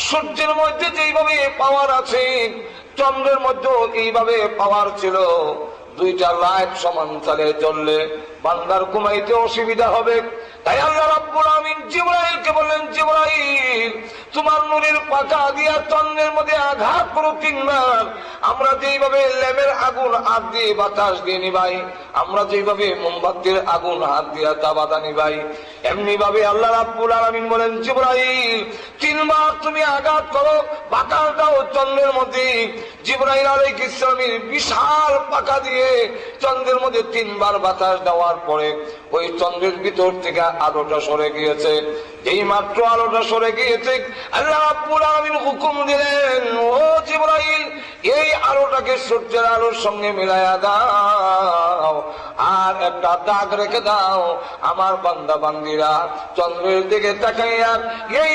সূর্যের মধ্যে যেইভাবে পাওয়ার আছে, চন্দ্রের মধ্যেও এইভাবে পাওয়ার ছিল। দুইটা লাইট সমান তালে জ্বললে বান্দার ঘুমাইতে অসুবিধা হবে। তাই আল্লাহ রাব্বুল আমিন জিবরাইলকে বললেন, জিবরাইল তোমার নূরের পাখা দিয়া চন্দ্রের মধ্যে আঘাত করো তিনবার। আমরা যেইভাবে ল্যাম্পের আগুন হাত দিয়ে বাতাস দিয়ে নিবাই, আমরা যেইভাবে মোমবাতির আগুন হাত দিয়ে তাবাদা নিবাই, এমনি ভাবে আল্লাহ রাব্বুল আলামিন বলেন, জিবরাইল তিনবার তুমি আঘাত করো, বাতাস দাও চন্দ্রের মধ্যে। জিবরাইল আলাইহিস সালামের বিশাল পাখা দিয়ে চন্দ্রের মধ্যে তিনবার বাতাস দেওয়ার পরে ওই চন্দ্রের ভিতর থেকে আলোটা সরে গিয়েছে। এই মাত্র আলোটা সরে গিয়েছে, আল্লাহ রাব্বুল আলামিন হুকুম দিলেন, ও জিবরাইল এই আলোটাকে সূর্যের আলোর সঙ্গে মিলায়া দাও, আর একটা দাগ রেখে দাও। আমার বান্দা বান্দীরা চন্দ্রের দিকে তাকাইয়া এই